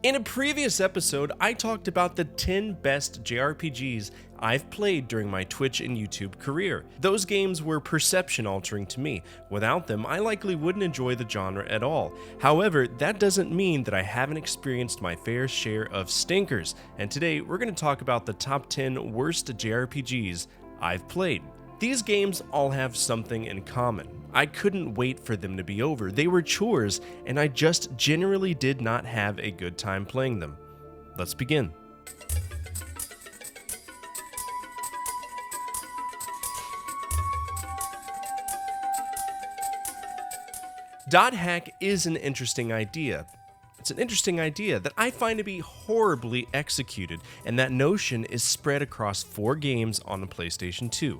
In a previous episode, I talked about the 10 best JRPGs I've played during my Twitch and YouTube career. Those games were perception altering to me. Without them, I likely wouldn't enjoy the genre at all. However, that doesn't mean that I haven't experienced my fair share of stinkers, and today we're going to talk about the top 10 worst JRPGs I've played. These games all have something in common. I couldn't wait for them to be over. They were chores, and I just generally did not have a good time playing them. Let's begin. Dohack is an interesting idea. It's an interesting idea that I find to be horribly executed, and that notion is spread across 4 games on the PlayStation 2.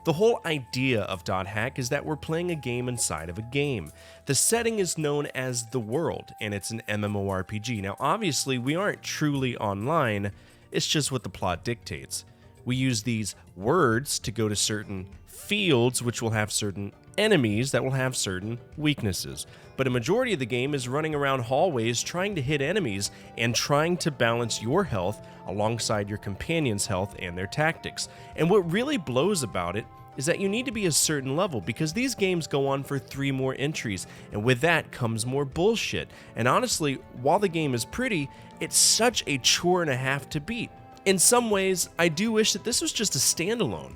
The whole idea of Dohack is that we're playing a game inside of a game. The setting is known as The World, and it's an MMORPG. Now, obviously, we aren't truly online, it's just what the plot dictates. We use these words to go to certain fields, which will have certain enemies that will have certain weaknesses. But a majority of the game is running around hallways trying to hit enemies and trying to balance your health alongside your companion's health and their tactics. And what really blows about it is that you need to be a certain level, because these games go on for 3 more entries, and with that comes more bullshit. And honestly, while the game is pretty, it's such a chore and a half to beat. In some ways, I do wish that this was just a standalone.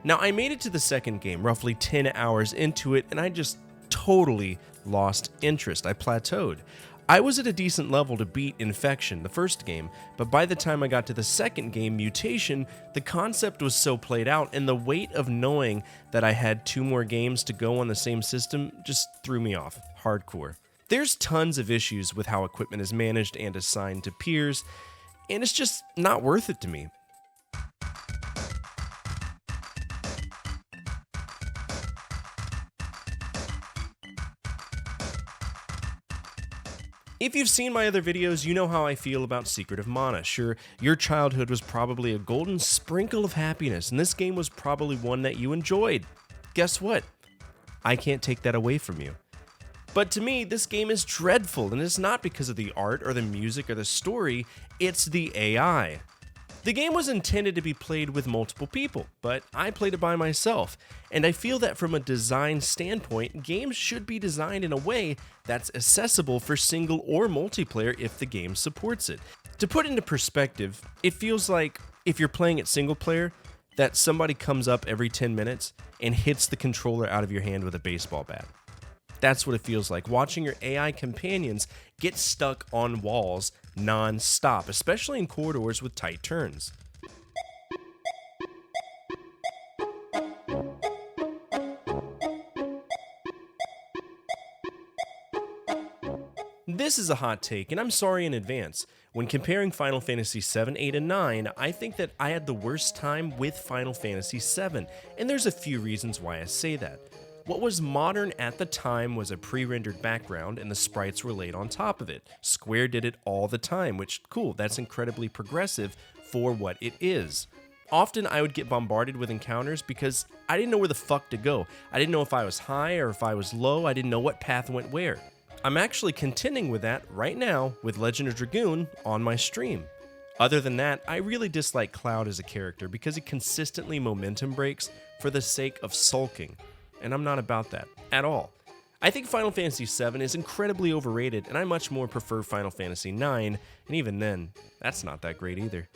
Now, I made it to the second game, roughly 10 hours into it, and I just totally lost interest. I plateaued. I was at a decent level to beat Infection, the first game, but by the time I got to the second game, Mutation, the concept was so played out, and the weight of knowing that I had 2 more games to go on the same system just threw me off, hardcore. There's tons of issues with how equipment is managed and assigned to peers, and it's just not worth it to me. If you've seen my other videos, you know how I feel about Secret of Mana. Sure, your childhood was probably a golden sprinkle of happiness, and this game was probably one that you enjoyed. Guess what? I can't take that away from you. But to me, this game is dreadful, and it's not because of the art or the music or the story, it's the AI. The game was intended to be played with multiple people, but I played it by myself, and I feel that from a design standpoint, games should be designed in a way that's accessible for single or multiplayer if the game supports it. To put into perspective, it feels like if you're playing it single player, that somebody comes up every 10 minutes and hits the controller out of your hand with a baseball bat. That's what it feels like, watching your AI companions get stuck on walls non-stop, especially in corridors with tight turns. This is a hot take, and I'm sorry in advance. When comparing Final Fantasy VII, 8, and 9, I think that I had the worst time with Final Fantasy VII, and there's a few reasons why I say that. What was modern at the time was a pre-rendered background, and the sprites were laid on top of it. Square did it all the time, which, cool, that's incredibly progressive for what it is. Often I would get bombarded with encounters because I didn't know where the fuck to go. I didn't know if I was high or if I was low. I didn't know what path went where. I'm actually contending with that right now with Legend of Dragoon on my stream. Other than that, I really dislike Cloud as a character because he consistently momentum breaks for the sake of sulking. And I'm not about that at all. I think Final Fantasy VII is incredibly overrated, and I much more prefer Final Fantasy IX, and even then, that's not that great either.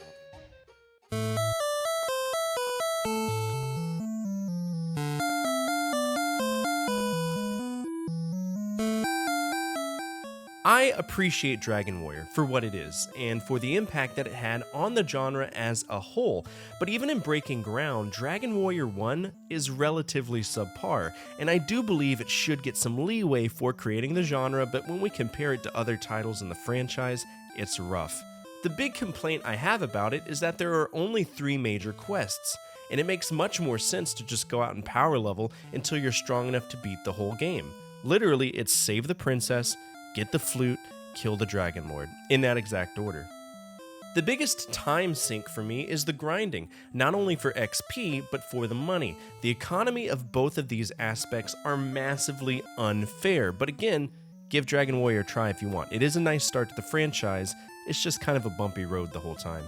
I appreciate Dragon Warrior for what it is, and for the impact that it had on the genre as a whole, but even in breaking ground, Dragon Warrior 1 is relatively subpar, and I do believe it should get some leeway for creating the genre, but when we compare it to other titles in the franchise, it's rough. The big complaint I have about it is that there are only 3 major quests, and it makes much more sense to just go out and power level until you're strong enough to beat the whole game. Literally, it's save the princess, get the flute, kill the Dragon Lord, in that exact order. The biggest time sink for me is the grinding, not only for XP, but for the money. The economy of both of these aspects are massively unfair, but again, give Dragon Warrior a try if you want. It is a nice start to the franchise, it's just kind of a bumpy road the whole time.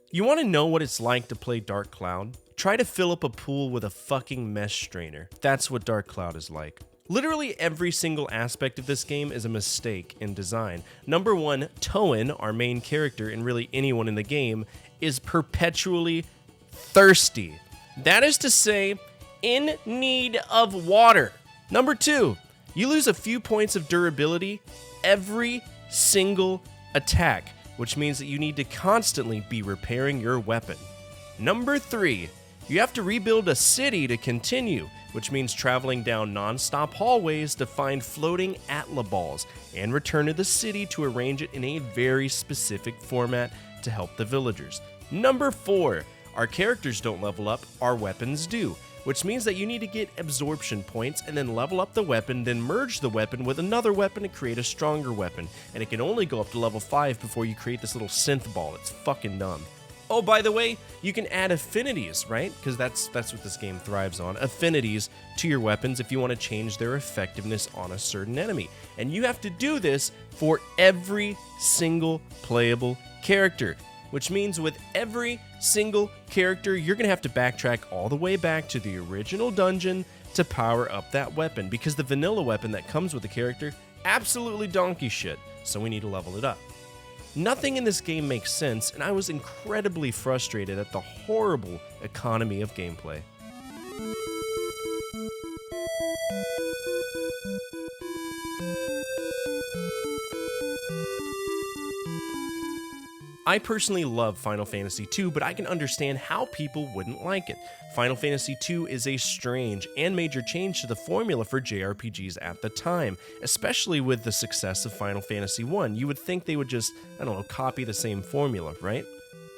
You want to know what it's like to play Dark Cloud? Try to fill up a pool with a fucking mesh strainer. That's what Dark Cloud is like. Literally every single aspect of this game is a mistake in design. Number one, Toan, our main character, and really anyone in the game, is perpetually thirsty. That is to say, in need of water. Number two, you lose a few points of durability every single attack, which means that you need to constantly be repairing your weapon. Number three, you have to rebuild a city to continue, which means traveling down non-stop hallways to find floating Atla balls and return to the city to arrange it in a very specific format to help the villagers. Number four, our characters don't level up, our weapons do, which means that you need to get absorption points and then level up the weapon, then merge the weapon with another weapon to create a stronger weapon. And it can only go up to level 5 before you create this little synth ball. It's fucking dumb. Oh, by the way, you can add affinities, right? Because that's what this game thrives on. Affinities to your weapons if you want to change their effectiveness on a certain enemy. And you have to do this for every single playable character. Which means with every single character, you're going to have to backtrack all the way back to the original dungeon to power up that weapon, because the vanilla weapon that comes with the character, absolutely donkey shit, so we need to level it up. Nothing in this game makes sense, and I was incredibly frustrated at the horrible economy of gameplay. I personally love Final Fantasy II, but I can understand how people wouldn't like it. Final Fantasy II is a strange and major change to the formula for JRPGs at the time, especially with the success of Final Fantasy I. You would think they would just, copy the same formula, right?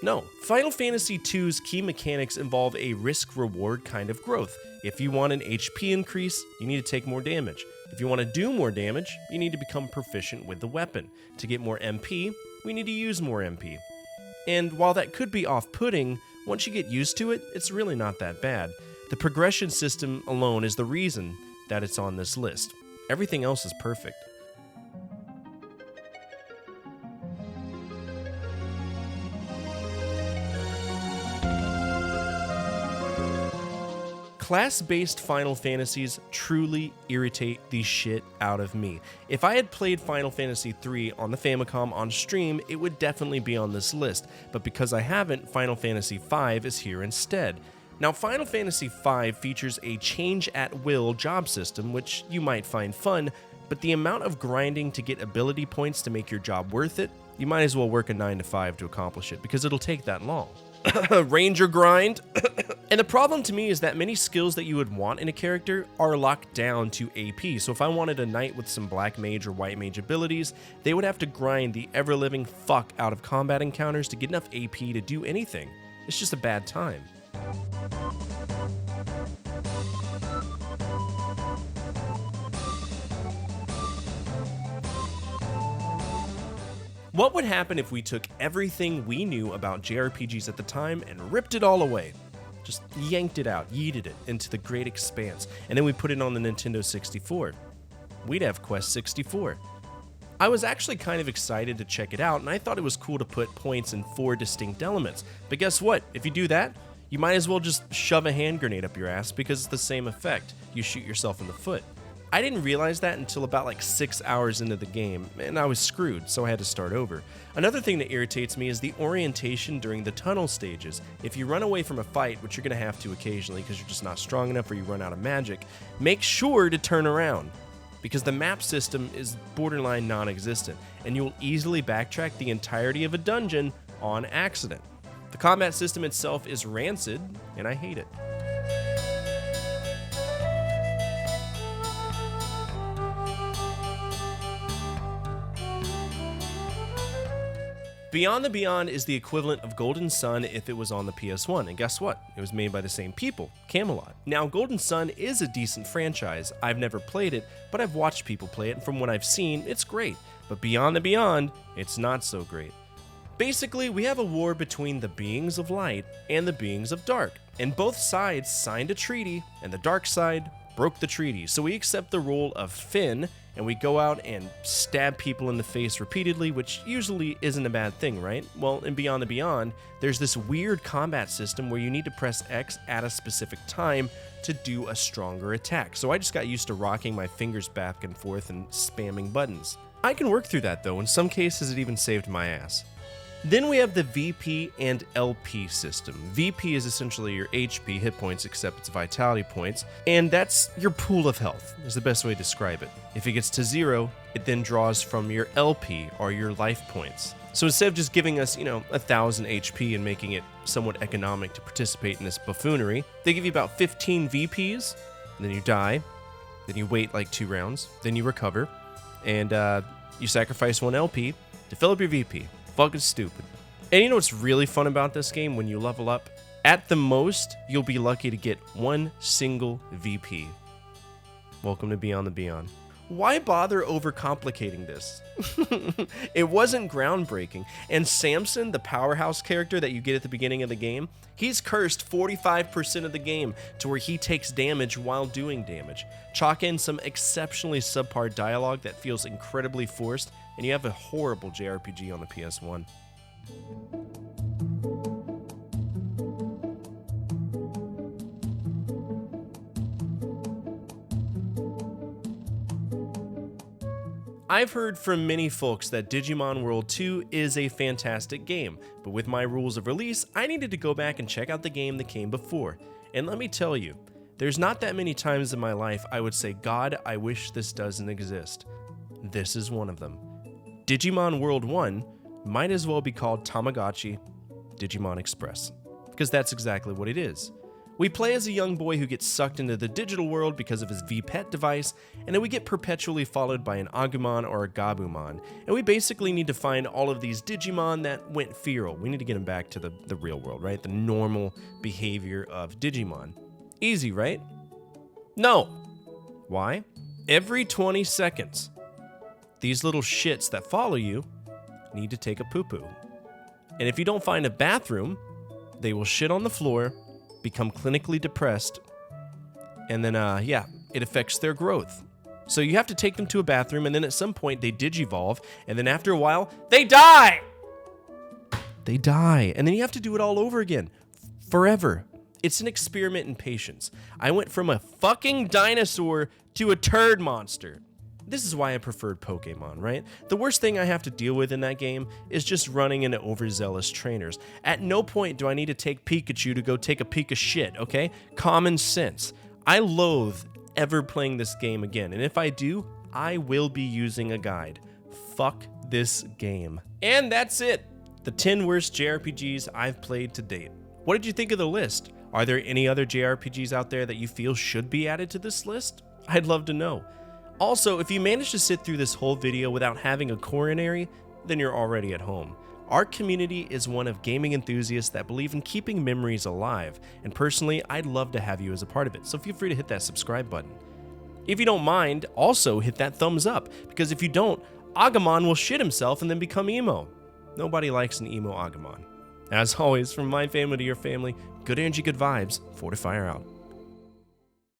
No. Final Fantasy II's key mechanics involve a risk-reward kind of growth. If you want an HP increase, you need to take more damage. If you want to do more damage, you need to become proficient with the weapon. To get more MP, we need to use more MP. And while that could be off-putting, once you get used to it, it's really not that bad. The progression system alone is the reason that it's on this list. Everything else is perfect. Class-based Final Fantasies truly irritate the shit out of me. If I had played Final Fantasy III on the Famicom on stream, it would definitely be on this list, but because I haven't, Final Fantasy V is here instead. Now, Final Fantasy V features a change-at-will job system, which you might find fun, but the amount of grinding to get ability points to make your job worth it, you might as well work a 9 to 5 to accomplish it, because it'll take that long. Ranger grind. And the problem to me is that many skills that you would want in a character are locked down to AP. So if I wanted a knight with some black mage or white mage abilities, they would have to grind the ever-living fuck out of combat encounters to get enough AP to do anything. It's just a bad time. What would happen if we took everything we knew about JRPGs at the time and ripped it all away? Just yanked it out, yeeted it into the great expanse, and then we put it on the Nintendo 64. We'd have Quest 64. I was actually kind of excited to check it out, and I thought it was cool to put points in 4 distinct elements. But guess what? If you do that, you might as well just shove a hand grenade up your ass because it's the same effect. You shoot yourself in the foot. I didn't realize that until about like 6 hours into the game, and I was screwed, so I had to start over. Another thing that irritates me is the orientation during the tunnel stages. If you run away from a fight, which you're going to have to occasionally because you're just not strong enough or you run out of magic, make sure to turn around, because the map system is borderline non-existent, and you will easily backtrack the entirety of a dungeon on accident. The combat system itself is rancid, and I hate it. Beyond the Beyond is the equivalent of Golden Sun if it was on the PS1, and guess what? It was made by the same people, Camelot. Now, Golden Sun is a decent franchise. I've never played it, but I've watched people play it, and from what I've seen, it's great. But Beyond the Beyond, it's not so great. Basically, we have a war between the beings of light and the beings of dark, and both sides signed a treaty, and the dark side broke the treaty. So we accept the role of Finn, and we go out and stab people in the face repeatedly, which usually isn't a bad thing, right? Well, in Beyond the Beyond, there's this weird combat system where you need to press X at a specific time to do a stronger attack. So I just got used to rocking my fingers back and forth and spamming buttons. I can work through that though. In some cases, it even saved my ass. Then we have the VP and LP system. VP is essentially your HP, hit points, except it's vitality points, and that's your pool of health, is the best way to describe it. If it gets to 0, it then draws from your LP, or your life points. So instead of just giving us, 1,000 HP and making it somewhat economic to participate in this buffoonery, they give you about 15 VPs, and then you die, then you wait like 2 rounds, then you recover, and you sacrifice 1 LP to fill up your VP. Fucking stupid. And you know what's really fun about this game? When you level up, at the most, you'll be lucky to get 1 single VP. Welcome to Beyond the Beyond. Why bother overcomplicating this? It wasn't groundbreaking. And Samson, the powerhouse character that you get at the beginning of the game, he's cursed 45% of the game to where he takes damage while doing damage. Chalk in some exceptionally subpar dialogue that feels incredibly forced, and you have a horrible JRPG on the PS1. I've heard from many folks that Digimon World 2 is a fantastic game, but with my rules of release, I needed to go back and check out the game that came before. And let me tell you, there's not that many times in my life I would say, God, I wish this doesn't exist. This is one of them. Digimon World 1 might as well be called Tamagotchi Digimon Express, because that's exactly what it is. We play as a young boy who gets sucked into the digital world because of his VPET device, and then we get perpetually followed by an Agumon or a Gabumon, and we basically need to find all of these Digimon that went feral. We need to get them back to the real world, right? The normal behavior of Digimon. Easy, right? No. Why? Every 20 seconds, these little shits that follow you need to take a poo-poo. And if you don't find a bathroom, they will shit on the floor, become clinically depressed, and then, it affects their growth. So you have to take them to a bathroom, and then at some point they digivolve, and then after a while, they die! They die, and then you have to do it all over again. Forever. It's an experiment in patience. I went from a fucking dinosaur to a turd monster. This is why I preferred Pokemon, right? The worst thing I have to deal with in that game is just running into overzealous trainers. At no point do I need to take Pikachu to go take a Pika shit, okay? Common sense. I loathe ever playing this game again, and if I do, I will be using a guide. Fuck this game. And that's it. The 10 worst JRPGs I've played to date. What did you think of the list? Are there any other JRPGs out there that you feel should be added to this list? I'd love to know. Also, if you managed to sit through this whole video without having a coronary, then you're already at home. Our community is one of gaming enthusiasts that believe in keeping memories alive, and personally, I'd love to have you as a part of it, so feel free to hit that subscribe button. If you don't mind, also hit that thumbs up, because if you don't, Agumon will shit himself and then become emo. Nobody likes an emo Agumon. As always, from my family to your family, good energy, good vibes, Fortefyre out.